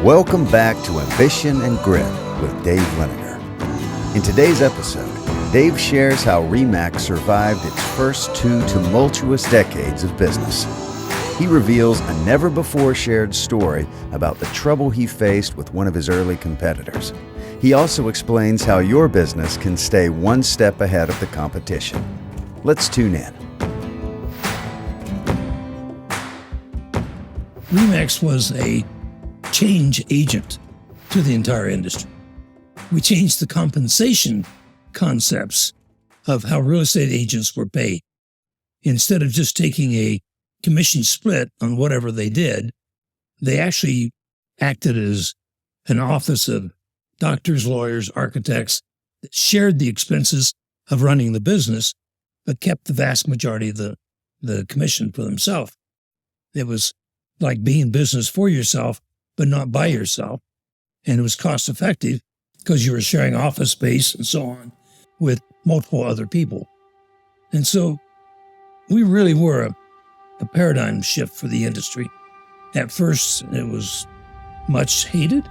Welcome back to Ambition and Grit with Dave Liniger. In today's episode, Dave shares how RE/MAX survived its first 2 tumultuous decades of business. He reveals a never-before-shared story about the trouble he faced with one of his early competitors. He also explains how your business can stay one step ahead of the competition. Let's tune in. RE/MAX was a change agent to the entire industry. We changed the compensation concepts of how real estate agents were paid. Instead of just taking a commission split on whatever they did, they actually acted as an office of doctors, lawyers, architects that shared the expenses of running the business, but kept the vast majority of the commission for themselves. It was like being in business for yourself, but not by yourself. And it was cost effective because you were sharing office space and so on with multiple other people. And so we really were a paradigm shift for the industry. At first, it was much hated.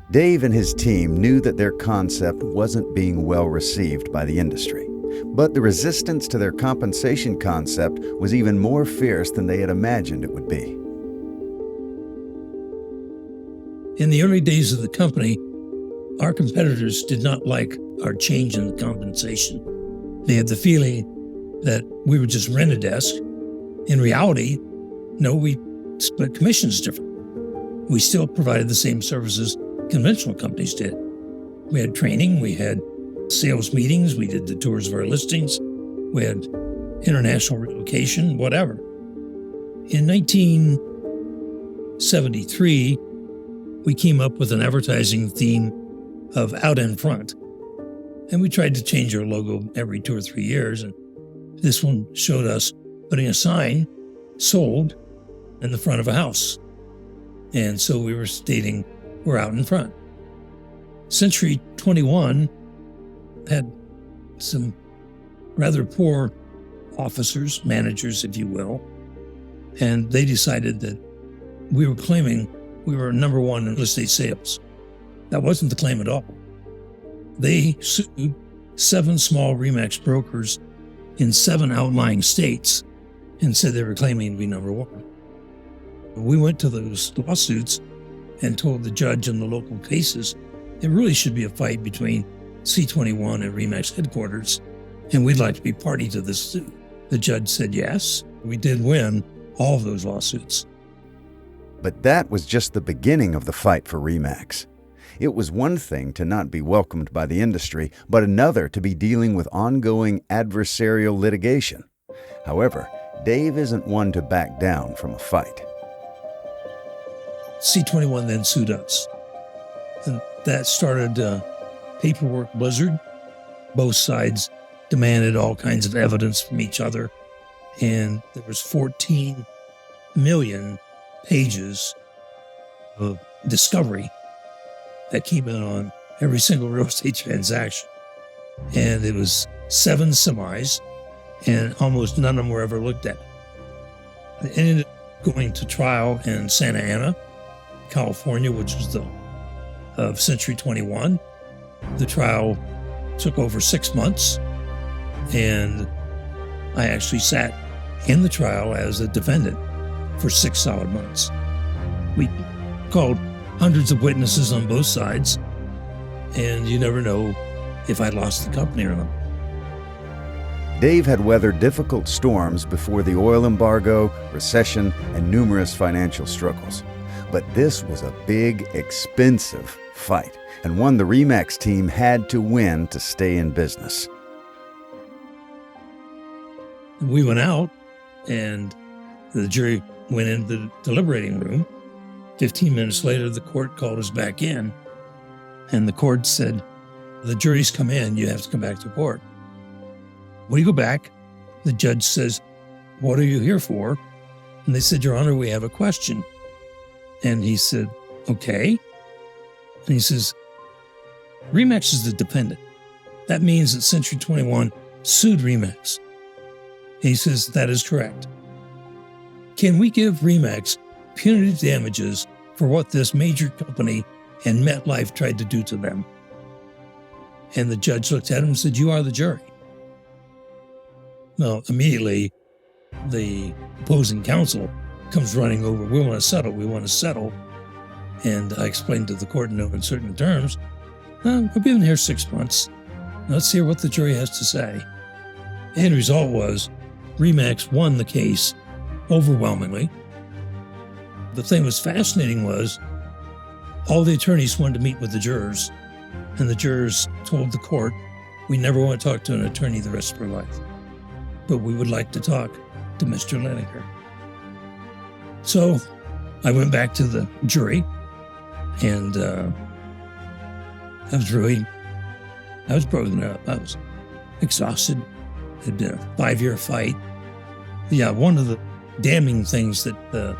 Dave and his team knew that their concept wasn't being well received by the industry. But the resistance to their compensation concept was even more fierce than they had imagined it would be. In the early days of the company, our competitors did not like our change in the compensation. They had the feeling that we would just rent a desk. In reality, no, we split commissions different. We still provided the same services conventional companies did. We had training, we had sales meetings, we did the tours of our listings, we had international relocation, whatever. In 1973, we came up with an advertising theme of out in front. And we tried to change our logo every 2 or 3 years. And this one showed us putting a sign, sold, in the front of a house. And so we were stating, we're out in front. Century 21 had some rather poor officers, managers, if you will. And they decided that we were claiming we were number one in real estate sales. That wasn't the claim at all. They sued 7 small RE/MAX brokers in 7 outlying states and said they were claiming to be number one. We went to those lawsuits and told the judge in the local cases it really should be a fight between C21 and RE/MAX headquarters, and we'd like to be party to this suit. The judge said yes. We did win all of those lawsuits. But that was just the beginning of the fight for RE/MAX. It was one thing to not be welcomed by the industry, but another to be dealing with ongoing adversarial litigation. However, Dave isn't one to back down from a fight. C21 then sued us. And that started a paperwork blizzard. Both sides demanded all kinds of evidence from each other. And there was 14 million pages of discovery that came in on every single real estate transaction. And it was 7 semis, and almost none of them were ever looked at. It ended up going to trial in Santa Ana, California, which was of Century 21. The trial took over 6 months, and I actually sat in the trial as a defendant for 6 solid months. We called hundreds of witnesses on both sides, and you never know if I lost the company or not. Dave had weathered difficult storms before the oil embargo, recession, and numerous financial struggles. But this was a big, expensive fight, and one the RE/MAX team had to win to stay in business. We went out, and the jury went into the deliberating room. 15 minutes later, the court called us back in, and the court said, the jury's come in, you have to come back to court. When you go back, the judge says, what are you here for? And they said, Your Honor, we have a question. And he said, okay. And he says, RE/MAX is the defendant. That means that Century 21 sued RE/MAX. And he says, that is correct. Can we give RE/MAX punitive damages for what this major company and MetLife tried to do to them. And the judge looked at him and said, "You are the jury." Well, immediately, the opposing counsel comes running over. We want to settle. And I explained to the court in no uncertain terms, I've been here 6 months. Let's hear what the jury has to say. The end result was RE/MAX won the case overwhelmingly. The thing that was fascinating was all the attorneys wanted to meet with the jurors, and the jurors told the court, "We never want to talk to an attorney the rest of our life, but we would like to talk to Mr. Liniger." So I went back to the jury, and I was broken up. I was exhausted. It had been a 5-year fight. Yeah, one of the damning things that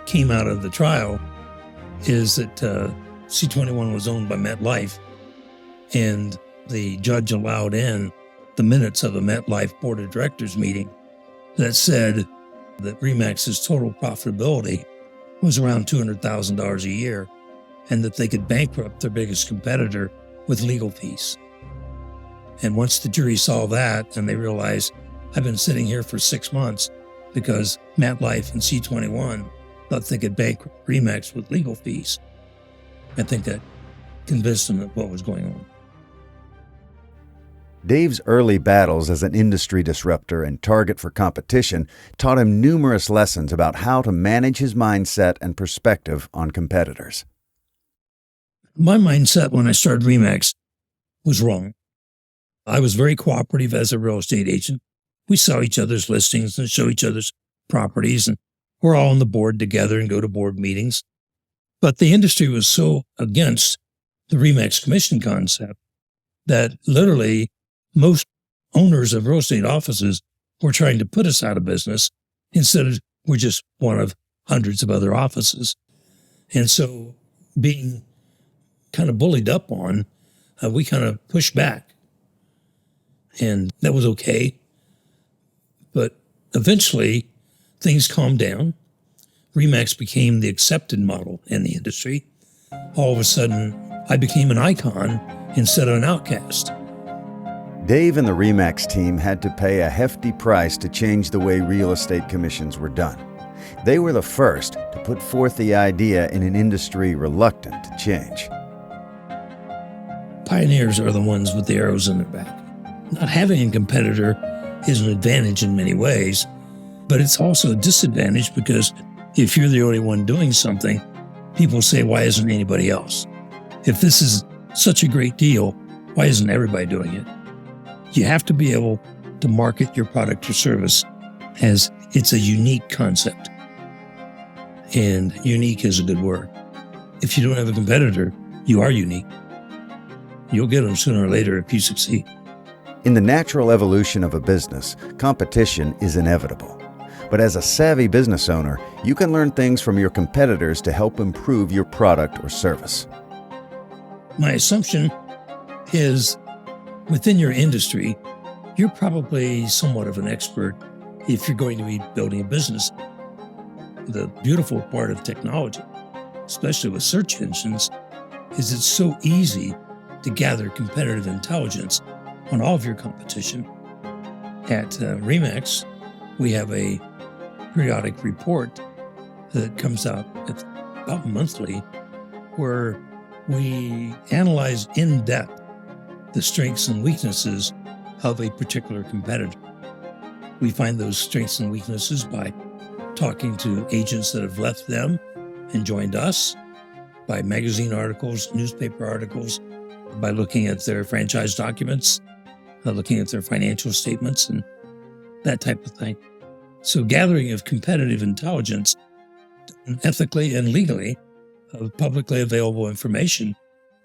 came out of the trial is that C21 was owned by MetLife, and the judge allowed in the minutes of a MetLife board of directors meeting that said that RE/MAX's total profitability was around $200,000 a year, and that they could bankrupt their biggest competitor with legal fees. And once the jury saw that, and they realized, I've been sitting here for 6 months because MetLife and C21 thought they could bankrupt RE/MAX with legal fees, I think that convinced them of what was going on. Dave's early battles as an industry disruptor and target for competition taught him numerous lessons about how to manage his mindset and perspective on competitors. My mindset when I started RE/MAX was wrong. I was very cooperative as a real estate agent. We saw each other's listings and show each other's properties, and we're all on the board together and go to board meetings. But the industry was so against the RE/MAX commission concept that literally most owners of real estate offices were trying to put us out of business instead of we're just one of hundreds of other offices. And so being kind of bullied up on, we kind of pushed back. And that was okay. But eventually, things calmed down. RE/MAX became the accepted model in the industry. All of a sudden, I became an icon instead of an outcast. Dave and the RE/MAX team had to pay a hefty price to change the way real estate commissions were done. They were the first to put forth the idea in an industry reluctant to change. Pioneers are the ones with the arrows in their back. Not having a competitor is an advantage in many ways, but it's also a disadvantage because if you're the only one doing something, people say, why isn't anybody else? If this is such a great deal, why isn't everybody doing it? You have to be able to market your product or service as it's a unique concept. And unique is a good word. If you don't have a competitor, you are unique. You'll get them sooner or later if you succeed. In the natural evolution of a business, competition is inevitable. But as a savvy business owner, you can learn things from your competitors to help improve your product or service. My assumption is within your industry, you're probably somewhat of an expert if you're going to be building a business. The beautiful part of technology, especially with search engines, is it's so easy to gather competitive intelligence on all of your competition. At RE/MAX, we have a periodic report that comes out about monthly where we analyze in depth the strengths and weaknesses of a particular competitor. We find those strengths and weaknesses by talking to agents that have left them and joined us, by magazine articles, newspaper articles, by looking at their franchise documents, looking at their financial statements and that type of thing. So gathering of competitive intelligence, ethically and legally, of publicly available information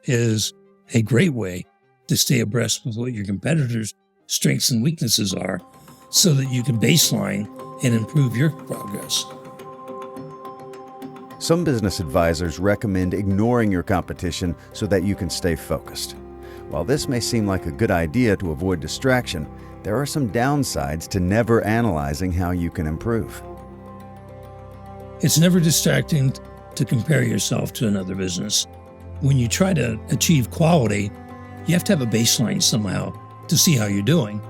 is a great way to stay abreast with what your competitors' strengths and weaknesses are so that you can baseline and improve your progress. Some business advisors recommend ignoring your competition so that you can stay focused. While this may seem like a good idea to avoid distraction, there are some downsides to never analyzing how you can improve. It's never distracting to compare yourself to another business. When you try to achieve quality, you have to have a baseline somehow to see how you're doing.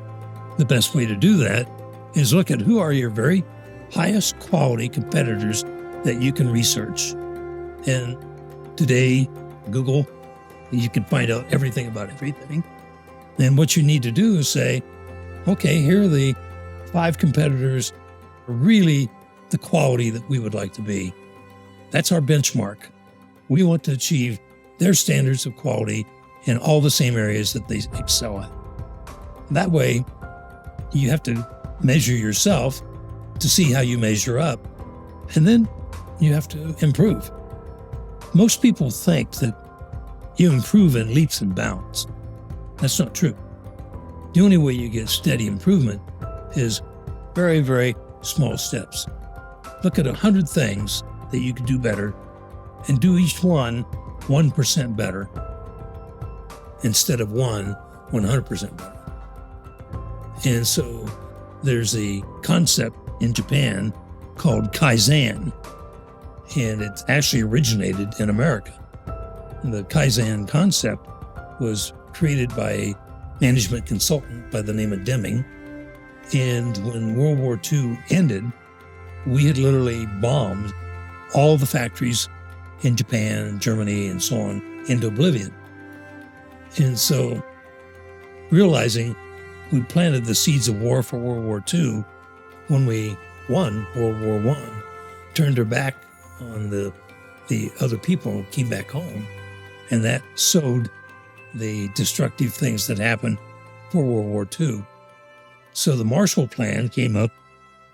The best way to do that is look at who are your very highest quality competitors that you can research. And today, Google, you can find out everything about everything. And what you need to do is say, okay, here are the 5 competitors, really the quality that we would like to be. That's our benchmark. We want to achieve their standards of quality in all the same areas that they excel at. That way, you have to measure yourself to see how you measure up. And then you have to improve. Most people think that you improve in leaps and bounds. That's not true. The only way you get steady improvement is very, very small steps. Look at 100 things that you could do better and do each one 1% better instead of 100% better. And so there's a concept in Japan called Kaizen, and it actually originated in America. And the Kaizen concept was created by a management consultant by the name of Deming. And when World War II ended, we had literally bombed all the factories in Japan, Germany, and so on into oblivion. And so realizing we planted the seeds of war for World War II, when we won World War I, turned our back on the other people, came back home, and that sowed the destructive things that happened for World War II. So the Marshall Plan came up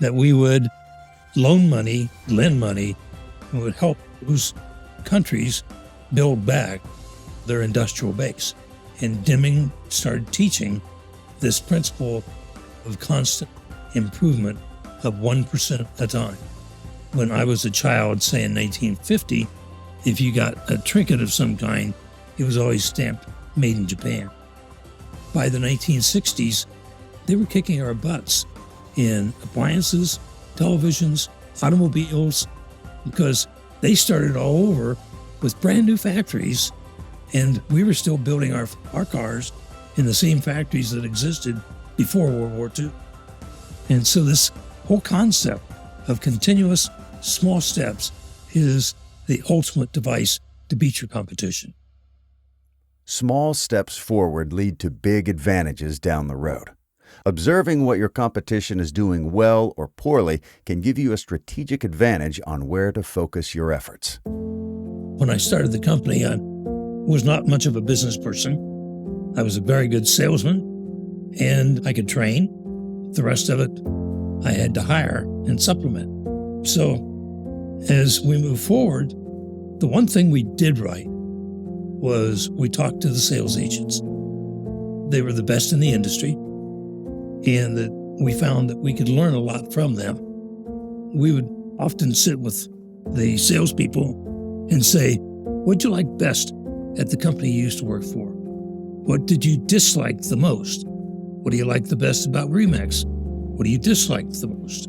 that we would loan money, lend money, and would help those countries build back their industrial base. And Deming started teaching this principle of constant improvement of 1% at a time. When I was a child, say in 1950, if you got a trinket of some kind, it was always stamped made in Japan. By the 1960s, they were kicking our butts in appliances, televisions, automobiles, because they started all over with brand new factories, and we were still building our cars in the same factories that existed before World War II. And so this whole concept of continuous small steps is the ultimate device to beat your competition. Small steps forward lead to big advantages down the road. Observing what your competition is doing well or poorly can give you a strategic advantage on where to focus your efforts. When I started the company, I was not much of a business person. I was a very good salesman, and I could train. The rest of it, I had to hire and supplement. So as we move forward, the one thing we did right was we talked to the sales agents. They were the best in the industry, and that we found that we could learn a lot from them. We would often sit with the salespeople and say, what'd you like best at the company you used to work for? What did you dislike the most? What do you like the best about Remax? What do you dislike the most?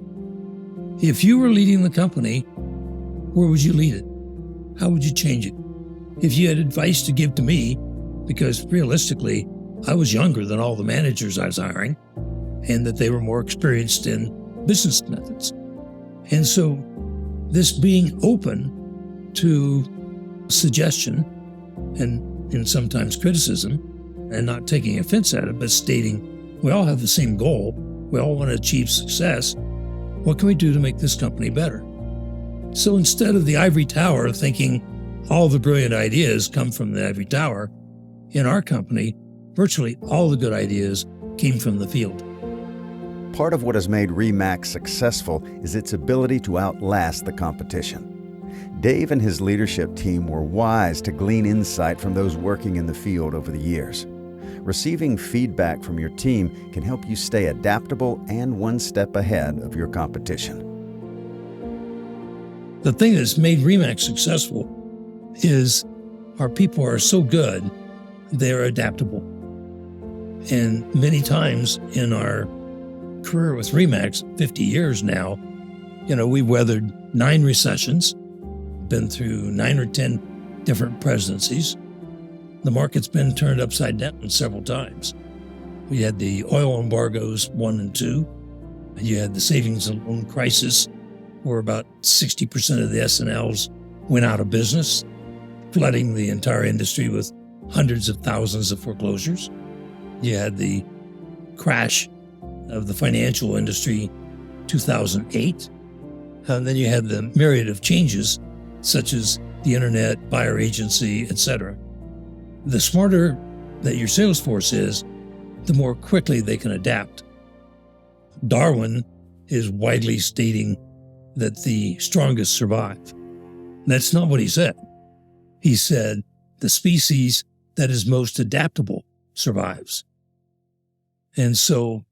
If you were leading the company, where would you lead it? How would you change it? If you had advice to give to me, because realistically, I was younger than all the managers I was hiring, and that they were more experienced in business methods. And so this being open to suggestion and sometimes criticism, and not taking offense at it, but stating, we all have the same goal. We all want to achieve success. What can we do to make this company better? So instead of the ivory tower thinking all the brilliant ideas come from the ivory tower, in our company, virtually all the good ideas came from the field. Part of what has made Remax successful is its ability to outlast the competition. Dave and his leadership team were wise to glean insight from those working in the field over the years. Receiving feedback from your team can help you stay adaptable and one step ahead of your competition. The thing that's made Remax successful is our people are so good, they're adaptable. And many times in our career with Remax, 50 years now, we've weathered 9 recessions, been through 9 or 10 different presidencies. The market's been turned upside down several times. We had the oil embargoes 1 and 2. You had the savings and loan crisis, where about 60% of the S&Ls went out of business, flooding the entire industry with hundreds of thousands of foreclosures. You had the crash of the financial industry 2008. And then you had the myriad of changes, such as the internet, buyer agency, etc. The smarter that your sales force is, the more quickly they can adapt. Darwin is widely stating that the strongest survive. That's not what he said. He said the species that is most adaptable survives. And so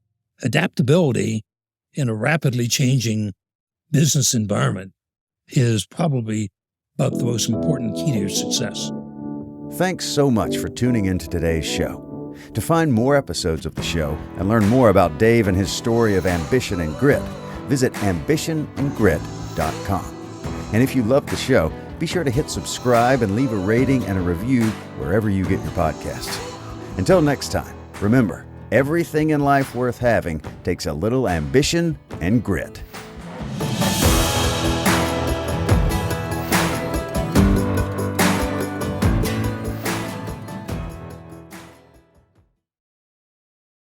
adaptability in a rapidly changing business environment is probably about the most important key to your success. Thanks so much for tuning into today's show. To find more episodes of the show and learn more about Dave and his story of ambition and grit, visit ambitionandgrit.com. And if you loved the show, be sure to hit subscribe and leave a rating and a review wherever you get your podcasts. Until next time, remember, everything in life worth having takes a little ambition and grit.